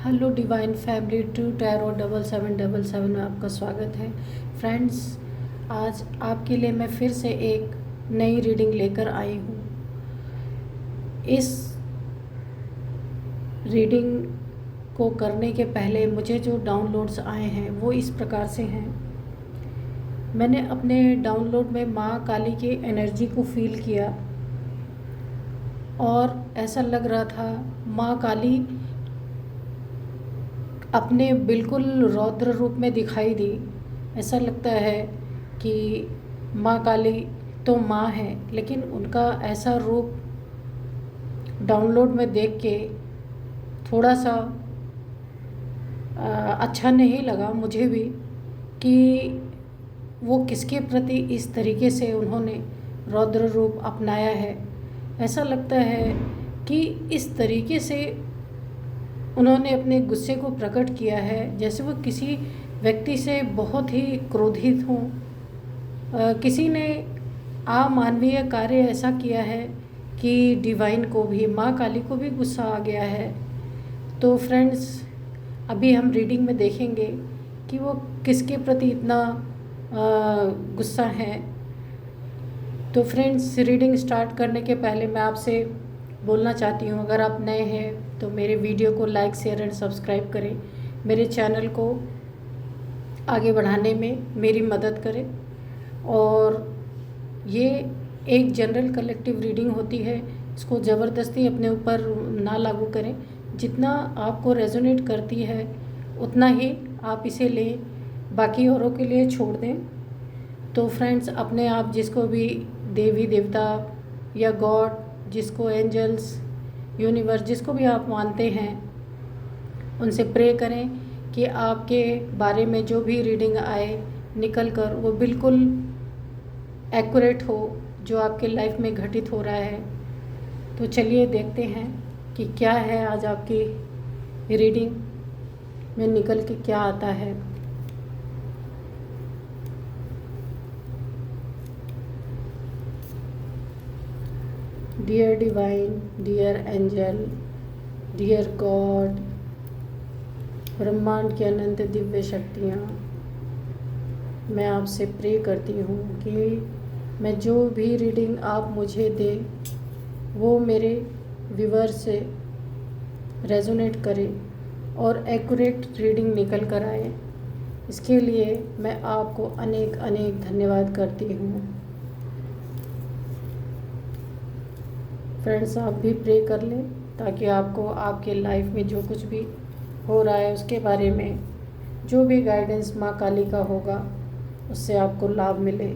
Hello divine family, to Tarot 7777 में आपका स्वागत है। फ्रेंड्स, आज आपके लिए मैं फिर से एक नई रीडिंग लेकर आई हूँ। इस रीडिंग को करने के पहले मुझे जो डाउनलोड्स आए हैं वो इस प्रकार से हैं। मैंने अपने डाउनलोड में माँ काली की एनर्जी को फील किया और ऐसा लग रहा था माँ काली अपने बिल्कुल रौद्र रूप में दिखाई दी। ऐसा लगता है कि माँ काली तो माँ है, लेकिन उनका ऐसा रूप डाउनलोड में देख के थोड़ा सा अच्छा नहीं लगा मुझे भी कि वो किसके प्रति इस तरीके से उन्होंने रौद्र रूप अपनाया है। ऐसा लगता है कि इस तरीके से उन्होंने अपने गुस्से को प्रकट किया है जैसे वो किसी व्यक्ति से बहुत ही क्रोधित हों। किसी ने अमानवीय कार्य ऐसा किया है कि डिवाइन को भी, माँ काली को भी गुस्सा आ गया है। तो फ्रेंड्स, अभी हम रीडिंग में देखेंगे कि वो किसके प्रति इतना गुस्सा है। तो फ्रेंड्स, रीडिंग स्टार्ट करने के पहले मैं आपसे बोलना चाहती हूँ, अगर आप नए हैं तो मेरे वीडियो को लाइक, शेयर एंड सब्सक्राइब करें। मेरे चैनल को आगे बढ़ाने में मेरी मदद करें। और ये एक जनरल कलेक्टिव रीडिंग होती है, इसको ज़बरदस्ती अपने ऊपर ना लागू करें। जितना आपको रेजोनेट करती है उतना ही आप इसे लें, बाकी औरों के लिए छोड़ दें। तो फ्रेंड्स, अपने आप जिसको भी देवी देवता या गॉड, जिसको एंजल्स, यूनिवर्स, जिसको भी आप मानते हैं, उनसे प्रे करें कि आपके बारे में जो भी रीडिंग आए निकल कर वो बिल्कुल एक्यूरेट हो जो आपके लाइफ में घटित हो रहा है। तो चलिए देखते हैं कि क्या है आज आपकी रीडिंग में निकल के क्या आता है। Dear divine, dear angel, dear God, ब्रह्मांड की अनंत दिव्य शक्तियाँ, मैं आपसे प्रे करती हूँ कि मैं जो भी रीडिंग आप मुझे दें वो मेरे व्यूअर से रेजोनेट करे और एक्यूरेट रीडिंग निकल कर आए। इसके लिए मैं आपको अनेक अनेक धन्यवाद करती हूँ। फ्रेंड्स, आप भी प्रे कर लें ताकि आपको आपके लाइफ में जो कुछ भी हो रहा है उसके बारे में जो भी गाइडेंस माँ काली का होगा उससे आपको लाभ मिले।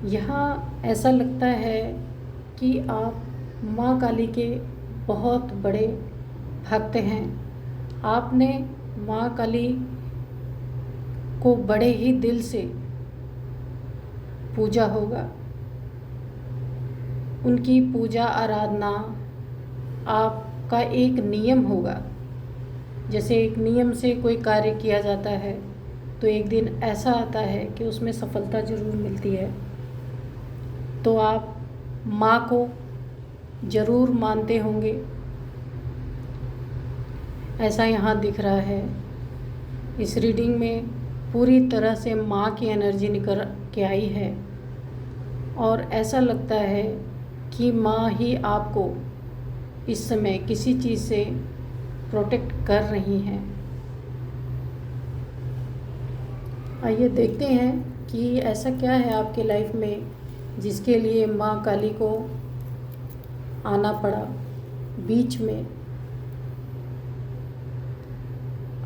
यहाँ ऐसा लगता है कि आप माँ काली के बहुत बड़े भक्त हैं। आपने माँ काली को बड़े ही दिल से पूजा होगा। उनकी पूजा आराधना आपका एक नियम होगा। जैसे एक नियम से कोई कार्य किया जाता है तो एक दिन ऐसा आता है कि उसमें सफलता ज़रूर मिलती है। तो आप माँ को ज़रूर मानते होंगे, ऐसा यहाँ दिख रहा है। इस रीडिंग में पूरी तरह से माँ की एनर्जी निकल के आई है और ऐसा लगता है कि माँ ही आपको इस समय किसी चीज़ से प्रोटेक्ट कर रही हैं। आइए देखते हैं कि ऐसा क्या है आपके लाइफ में जिसके लिए माँ काली को आना पड़ा बीच में।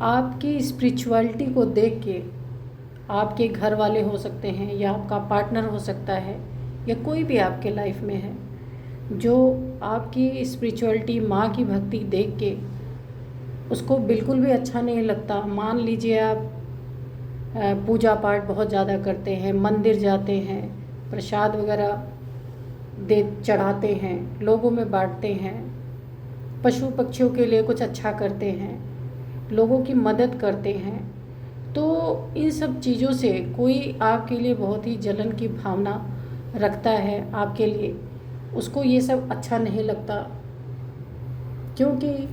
आपकी स्पिरिचुअलिटी को देख के आपके घर वाले हो सकते हैं या आपका पार्टनर हो सकता है या कोई भी आपके लाइफ में है जो आपकी स्पिरिचुअलिटी, माँ की भक्ति देख के उसको बिल्कुल भी अच्छा नहीं लगता। मान लीजिए आप पूजा पाठ बहुत ज़्यादा करते हैं, मंदिर जाते हैं, प्रसाद वगैरह दे चढ़ाते हैं, लोगों में बांटते हैं, पशु पक्षियों के लिए कुछ अच्छा करते हैं, लोगों की मदद करते हैं। तो इन सब चीज़ों से कोई आपके लिए बहुत ही जलन की भावना रखता है आपके लिए, उसको ये सब अच्छा नहीं लगता, क्योंकि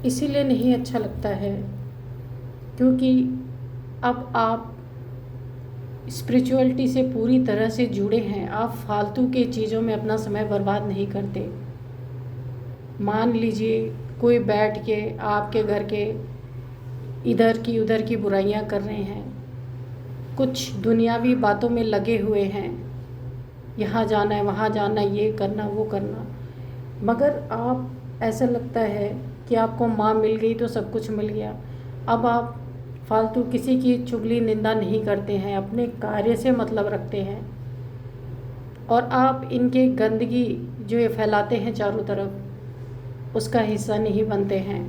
इसीलिए नहीं अच्छा लगता है क्योंकि अब आप स्पिरिचुअलिटी से पूरी तरह से जुड़े हैं। आप फालतू के चीज़ों में अपना समय बर्बाद नहीं करते। मान लीजिए कोई बैठ के आपके घर के इधर की उधर की बुराइयां कर रहे हैं, कुछ दुनियावी बातों में लगे हुए हैं, यहाँ जाना है वहाँ जाना, ये करना वो करना, मगर आप ऐसा लगता है कि आपको माँ मिल गई तो सब कुछ मिल गया। अब आप फालतू किसी की चुगली निंदा नहीं करते हैं, अपने कार्य से मतलब रखते हैं, और आप इनके गंदगी जो ये फैलाते हैं चारों तरफ उसका हिस्सा नहीं बनते हैं।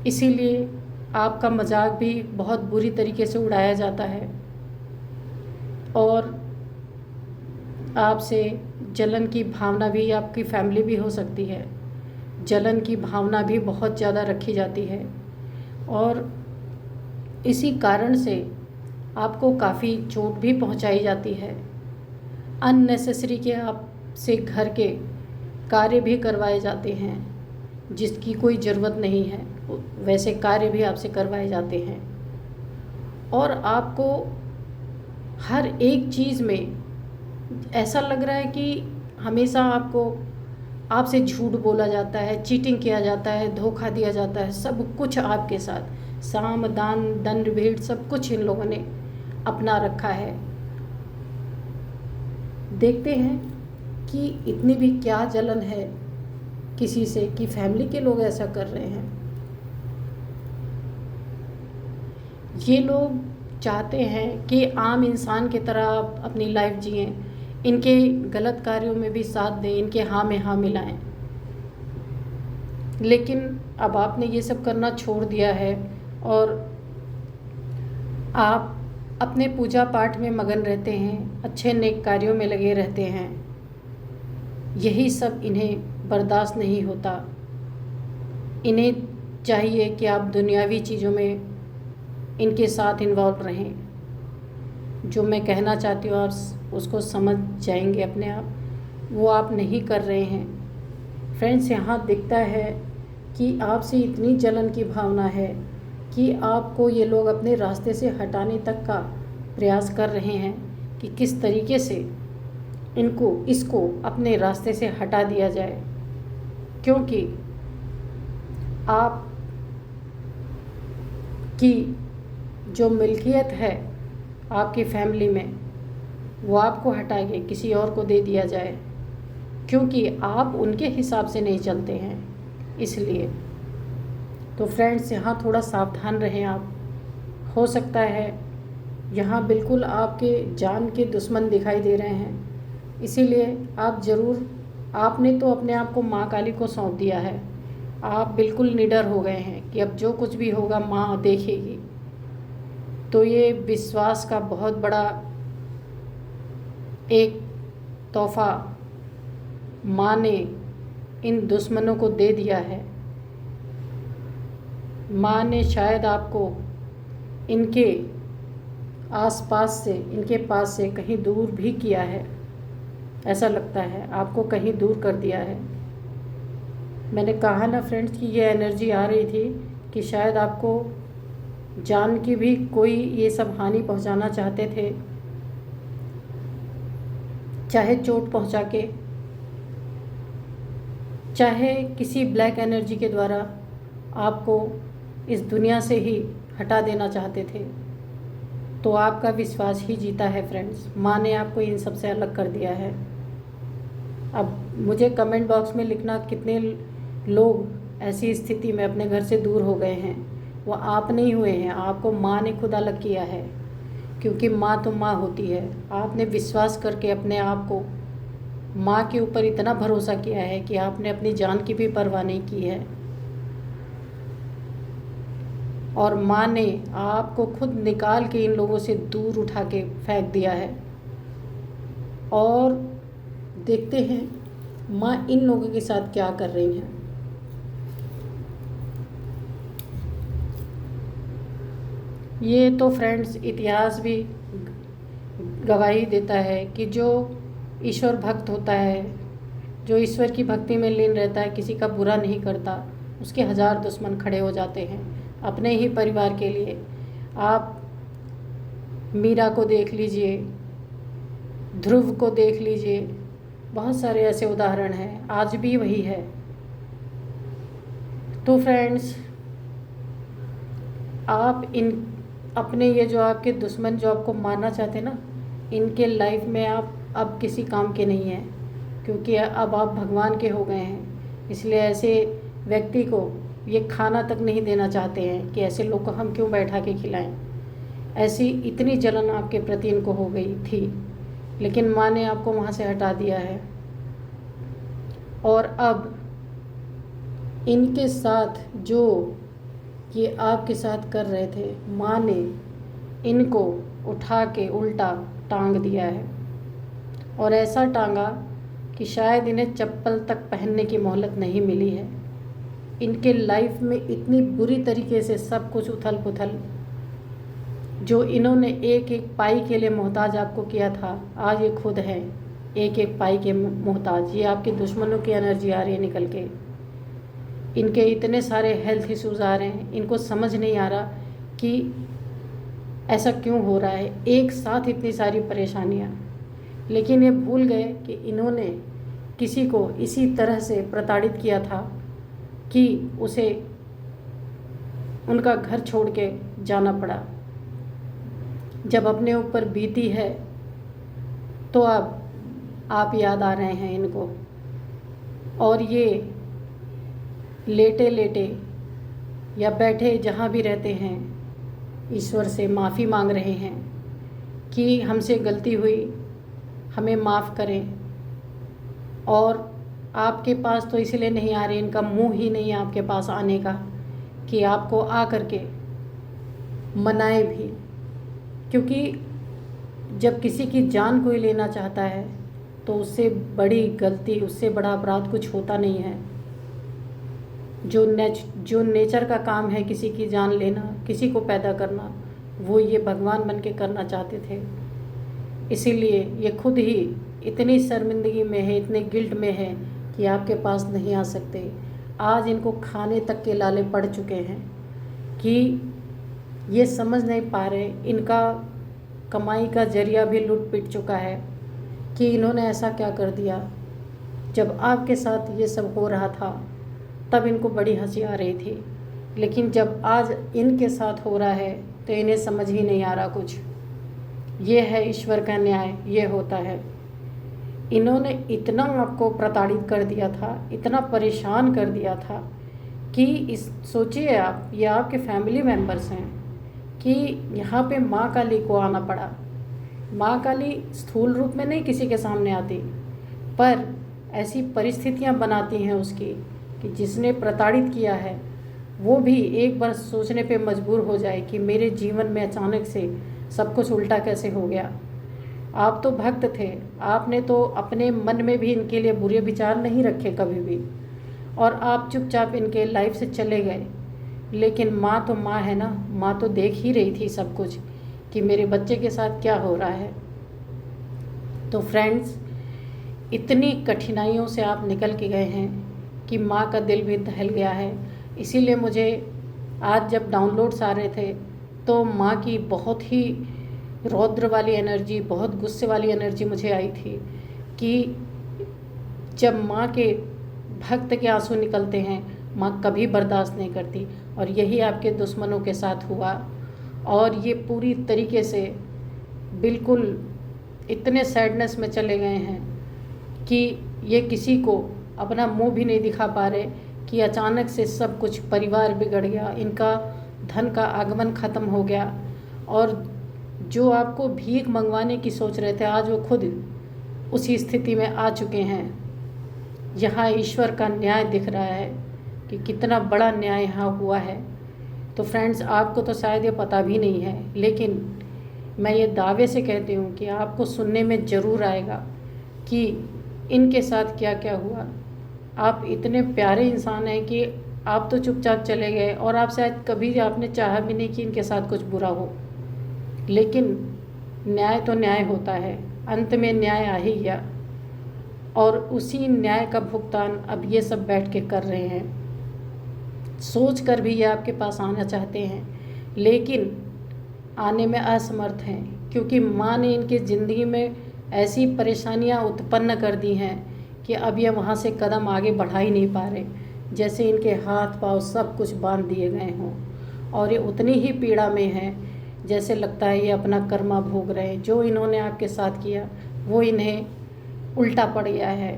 इसीलिए आपका मजाक भी बहुत बुरी तरीके से उड़ाया जाता है और आपसे जलन की भावना भी, आपकी फैमिली भी हो सकती है, जलन की भावना भी बहुत ज़्यादा रखी जाती है और इसी कारण से आपको काफ़ी चोट भी पहुंचाई जाती है। अननेसेसरी के आपसे घर के कार्य भी करवाए जाते हैं जिसकी कोई ज़रूरत नहीं है, वैसे कार्य भी आपसे करवाए जाते हैं और आपको हर एक चीज़ में ऐसा लग रहा है कि हमेशा आपसे झूठ बोला जाता है, चीटिंग किया जाता है, धोखा दिया जाता है, सब कुछ आपके साथ, साम दान दंड भेंट सब कुछ इन लोगों ने अपना रखा है। देखते हैं कि इतनी भी क्या जलन है किसी से कि फैमिली के लोग ऐसा कर रहे हैं। ये लोग चाहते हैं कि आम इंसान की तरह आप अपनी लाइफ जिएं, इनके गलत कार्यों में भी साथ दें, इनके हाँ में हाँ मिलाएं, लेकिन अब आपने ये सब करना छोड़ दिया है और आप अपने पूजा पाठ में मगन रहते हैं, अच्छे नेक कार्यों में लगे रहते हैं। यही सब इन्हें बर्दाश्त नहीं होता। इन्हें चाहिए कि आप दुनियावी चीज़ों में इनके साथ इन्वॉल्व रहें। जो मैं कहना चाहती हूँ आप उसको समझ जाएंगे अपने आप, वो आप नहीं कर रहे हैं। फ्रेंड्स, यहाँ दिखता है कि आपसे इतनी जलन की भावना है कि आपको ये लोग अपने रास्ते से हटाने तक का प्रयास कर रहे हैं कि किस तरीके से इसको अपने रास्ते से हटा दिया जाए, क्योंकि आप की जो मिल्कियत है आपकी फैमिली में वो आपको हटा के किसी और को दे दिया जाए, क्योंकि आप उनके हिसाब से नहीं चलते हैं। इसलिए तो फ्रेंड्स, यहाँ थोड़ा सावधान रहें आप। हो सकता है यहाँ बिल्कुल आपके जान के दुश्मन दिखाई दे रहे हैं, इसीलिए आप ज़रूर, आपने तो अपने आप को माँ काली को सौंप दिया है, आप बिल्कुल निडर हो गए हैं कि अब जो कुछ भी होगा माँ देखेगी। तो ये विश्वास का बहुत बड़ा एक तोहफा माँ ने इन दुश्मनों को दे दिया है। माँ ने शायद आपको इनके आसपास से, इनके पास से कहीं दूर भी किया है, ऐसा लगता है आपको कहीं दूर कर दिया है। मैंने कहा ना फ्रेंड्स कि ये एनर्जी आ रही थी कि शायद आपको जान की भी कोई ये सब हानि पहुंचाना चाहते थे, चाहे चोट पहुंचा के, चाहे किसी ब्लैक एनर्जी के द्वारा आपको इस दुनिया से ही हटा देना चाहते थे। तो आपका विश्वास ही जीता है फ्रेंड्स, माँ ने आपको इन सब से अलग कर दिया है। अब मुझे कमेंट बॉक्स में लिखना कितने लोग ऐसी स्थिति में अपने घर से दूर हो गए हैं। वो आप नहीं हुए हैं, आपको माँ ने खुद अलग किया है, क्योंकि माँ तो माँ होती है। आपने विश्वास करके अपने आप को माँ के ऊपर इतना भरोसा किया है कि आपने अपनी जान की भी परवाह नहीं की है, और माँ ने आपको खुद निकाल के इन लोगों से दूर उठा के फेंक दिया है। और देखते हैं माँ इन लोगों के साथ क्या कर रही हैं। ये तो फ्रेंड्स इतिहास भी गवाही देता है कि जो ईश्वर भक्त होता है, जो ईश्वर की भक्ति में लीन रहता है, किसी का बुरा नहीं करता, उसके हजार दुश्मन खड़े हो जाते हैं अपने ही परिवार के लिए। आप मीरा को देख लीजिए, ध्रुव को देख लीजिए, बहुत सारे ऐसे उदाहरण हैं, आज भी वही है। तो फ्रेंड्स, आप इन अपने ये जो आपके दुश्मन जो आपको मारना चाहते हैं ना, इनके लाइफ में आप अब किसी काम के नहीं हैं, क्योंकि अब आप भगवान के हो गए हैं। इसलिए ऐसे व्यक्ति को ये खाना तक नहीं देना चाहते हैं कि ऐसे लोग को हम क्यों बैठा के खिलाएं। ऐसी इतनी जलन आपके प्रति इनको हो गई थी, लेकिन माँ ने आपको वहाँ से हटा दिया है। और अब इनके साथ जो ये आपके साथ कर रहे थे, माँ ने इनको उठा के उल्टा टांग दिया है, और ऐसा टांगा कि शायद इन्हें चप्पल तक पहनने की मोहलत नहीं मिली है। इनके लाइफ में इतनी बुरी तरीके से सब कुछ उथल पुथल, जो इन्होंने एक एक पाई के लिए मोहताज आपको किया था, आज ये खुद है एक एक पाई के मोहताज। ये आपके दुश्मनों की एनर्जी आ रही है निकल के। इनके इतने सारे हेल्थ इश्यूज़ आ रहे हैं, इनको समझ नहीं आ रहा कि ऐसा क्यों हो रहा है, एक साथ इतनी सारी परेशानियाँ। लेकिन ये भूल गए कि इन्होंने किसी को इसी तरह से प्रताड़ित किया था कि उसे उनका घर छोड़ के जाना पड़ा। जब अपने ऊपर बीती है तो अब आप याद आ रहे हैं इनको, और ये लेटे लेटे या बैठे जहाँ भी रहते हैं ईश्वर से माफ़ी मांग रहे हैं कि हमसे गलती हुई, हमें माफ़ करें। और आपके पास तो इसलिए नहीं आ रहे, इनका मुंह ही नहीं है आपके पास आने का कि आपको आ करके मनाए भी, क्योंकि जब किसी की जान कोई लेना चाहता है तो उससे बड़ी गलती, उससे बड़ा अपराध कुछ होता नहीं है। जो नेचर का काम है किसी की जान लेना, किसी को पैदा करना, वो ये भगवान बन के करना चाहते थे। इसीलिए ये खुद ही इतनी शर्मिंदगी में है, इतने गिल्ट में है कि आपके पास नहीं आ सकते। आज इनको खाने तक के लाले पड़ चुके हैं कि ये समझ नहीं पा रहे, इनका कमाई का जरिया भी लूट पिट चुका है कि इन्होंने ऐसा क्या कर दिया। जब आपके साथ ये सब हो रहा था तब इनको बड़ी हंसी आ रही थी, लेकिन जब आज इनके साथ हो रहा है तो इन्हें समझ ही नहीं आ रहा कुछ। ये है ईश्वर का न्याय, ये होता है। इन्होंने इतना आपको प्रताड़ित कर दिया था, इतना परेशान कर दिया था कि सोचिए आप, ये आपके फैमिली मेम्बर्स हैं कि यहाँ पे माँ काली को आना पड़ा। माँ काली स्थूल रूप में नहीं किसी के सामने आती, पर ऐसी परिस्थितियाँ बनाती हैं उसकी कि जिसने प्रताड़ित किया है वो भी एक बार सोचने पे मजबूर हो जाए कि मेरे जीवन में अचानक से सब कुछ उल्टा कैसे हो गया। आप तो भक्त थे, आपने तो अपने मन में भी इनके लिए बुरे विचार नहीं रखे कभी भी, और आप चुपचाप इनके लाइफ से चले गए। लेकिन माँ तो माँ है ना, माँ तो देख ही रही थी सब कुछ कि मेरे बच्चे के साथ क्या हो रहा है। तो फ्रेंड्स, इतनी कठिनाइयों से आप निकल के गए हैं कि माँ का दिल भी दहल गया है। इसीलिए मुझे आज जब डाउनलोड्स आ रहे थे तो माँ की बहुत ही रौद्र वाली एनर्जी, बहुत गुस्से वाली एनर्जी मुझे आई थी कि जब माँ के भक्त के आंसू निकलते हैं, माँ कभी बर्दाश्त नहीं करती। और यही आपके दुश्मनों के साथ हुआ, और ये पूरी तरीके से बिल्कुल इतने सैडनेस में चले गए हैं कि ये किसी को अपना मुंह भी नहीं दिखा पा रहे कि अचानक से सब कुछ परिवार बिगड़ गया, इनका धन का आगमन ख़त्म हो गया, और जो आपको भीख मंगवाने की सोच रहे थे आज वो खुद उसी स्थिति में आ चुके हैं। यहाँ ईश्वर का न्याय दिख रहा है कि कितना बड़ा न्याय यहाँ हुआ है। तो फ्रेंड्स, आपको तो शायद ये पता भी नहीं है, लेकिन मैं ये दावे से कहती हूँ कि आपको सुनने में ज़रूर आएगा कि इनके साथ क्या क्या हुआ। आप इतने प्यारे इंसान हैं कि आप तो चुपचाप चले गए और आप शायद कभी आपने चाहा भी नहीं कि इनके साथ कुछ बुरा हो, लेकिन न्याय तो न्याय होता है, अंत में न्याय आ ही गया और उसी न्याय का भुगतान अब ये सब बैठ के कर रहे हैं। सोच कर भी ये आपके पास आना चाहते हैं, लेकिन आने में असमर्थ हैं, क्योंकि माँ ने इनकी ज़िंदगी में ऐसी परेशानियाँ उत्पन्न कर दी हैं कि अब ये वहाँ से कदम आगे बढ़ा ही नहीं पा रहे, जैसे इनके हाथ पाँव सब कुछ बांध दिए गए हों। और ये उतनी ही पीड़ा में हैं जैसे लगता है ये अपना कर्मा भोग रहे हैं। जो इन्होंने आपके साथ किया वो इन्हें उल्टा पड़ गया है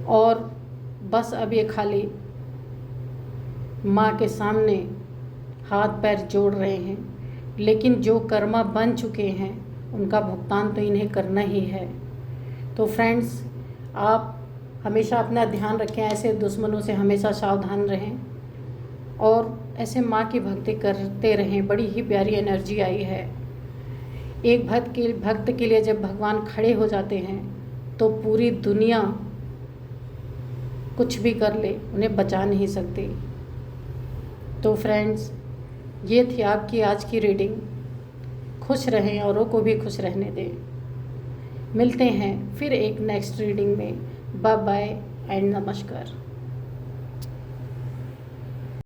और बस अब ये खाली माँ के सामने हाथ पैर जोड़ रहे हैं, लेकिन जो कर्मा बन चुके हैं उनका भुगतान तो इन्हें करना ही है। तो फ्रेंड्स, आप हमेशा अपना ध्यान रखें, ऐसे दुश्मनों से हमेशा सावधान रहें और ऐसे माँ की भक्ति करते रहें। बड़ी ही प्यारी एनर्जी आई है। एक भक्त के लिए जब भगवान खड़े हो जाते हैं तो पूरी दुनिया कुछ भी कर ले, उन्हें बचा नहीं सकती। तो फ्रेंड्स, ये थी आपकी आज की रीडिंग। खुश रहें, औरों को भी खुश रहने दें। मिलते हैं फिर एक नेक्स्ट रीडिंग में। बाय बाय एंड नमस्कार।